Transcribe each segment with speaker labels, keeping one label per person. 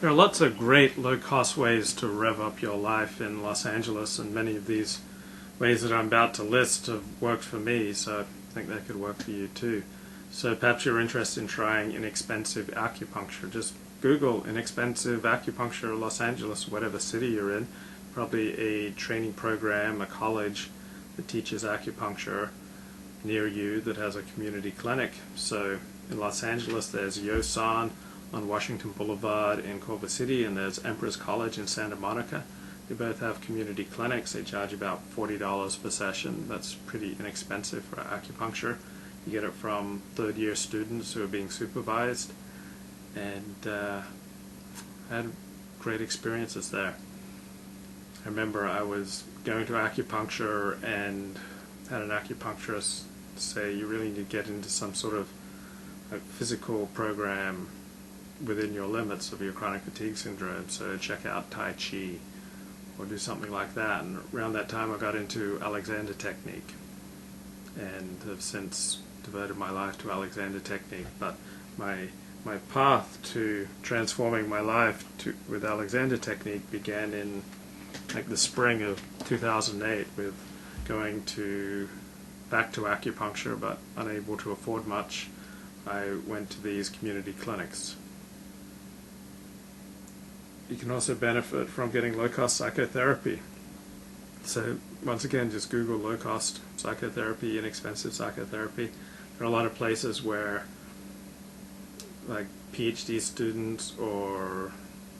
Speaker 1: There are lots of great low-cost ways to rev up your life in Los Angeles, and many of these ways that I'm about to list have worked for me, so I think they could work for you too. So perhaps you're interested in trying inexpensive acupuncture. Just Google inexpensive acupuncture Los Angeles, whatever city you're in. Probably a training program, a college that teaches acupuncture near you that has a community clinic. So in Los Angeles there's Yosan on Washington Boulevard in Culver City, and there's Emperor's College in Santa Monica. They both have community clinics. They charge about $40 per session. That's pretty inexpensive for acupuncture. You get it from third-year students who are being supervised, and I had great experiences there. I remember I was going to acupuncture and had an acupuncturist say you really need to get into some sort of physical program within your limits of your chronic fatigue syndrome, so check out Tai Chi or do something like that. And around that time I got into Alexander Technique and have since devoted my life to Alexander Technique. But my path to transforming my life with Alexander Technique began in like the spring of 2008 with going back to acupuncture, but unable to afford much. I went to these community clinics. You can also benefit from getting low-cost psychotherapy. So once again, just Google low-cost psychotherapy, inexpensive psychotherapy. There are a lot of places where like PhD students or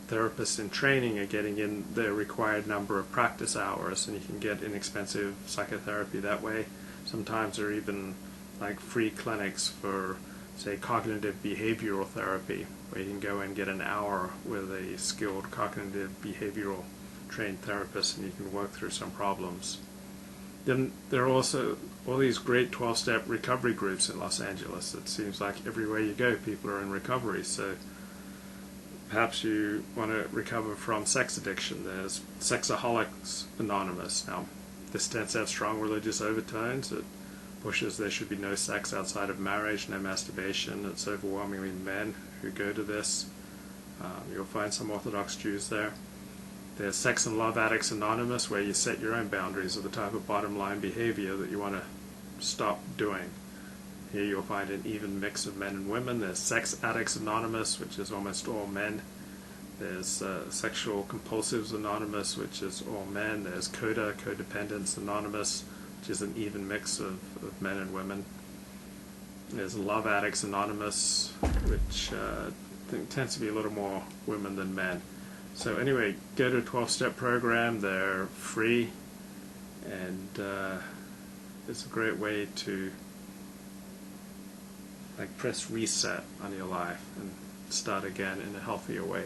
Speaker 1: therapists in training are getting in their required number of practice hours, and you can get inexpensive psychotherapy that way. Sometimes there are even like free clinics for, say, cognitive behavioral therapy, where you can go and get an hour with a skilled cognitive behavioral trained therapist and you can work through some problems. Then there are also all these great 12-step recovery groups in Los Angeles. It seems like everywhere you go people are in recovery. So perhaps you want to recover from sex addiction. There's Sexaholics Anonymous. Now this tends to have strong religious overtones. It pushes there should be no sex outside of marriage, no masturbation. It's overwhelmingly men who go to this. You'll find some Orthodox Jews there. There's Sex and Love Addicts Anonymous, where you set your own boundaries of the type of bottom line behavior that you want to stop doing. Here you'll find an even mix of men and women. There's Sex Addicts Anonymous, which is almost all men. There's Sexual Compulsives Anonymous, which is all men. There's CODA, Codependence Anonymous, which is an even mix of men and women. There's Love Addicts Anonymous, which I think tends to be a little more women than men. So anyway, go to a 12-step program. They're free, and it's a great way to like press reset on your life and start again in a healthier way.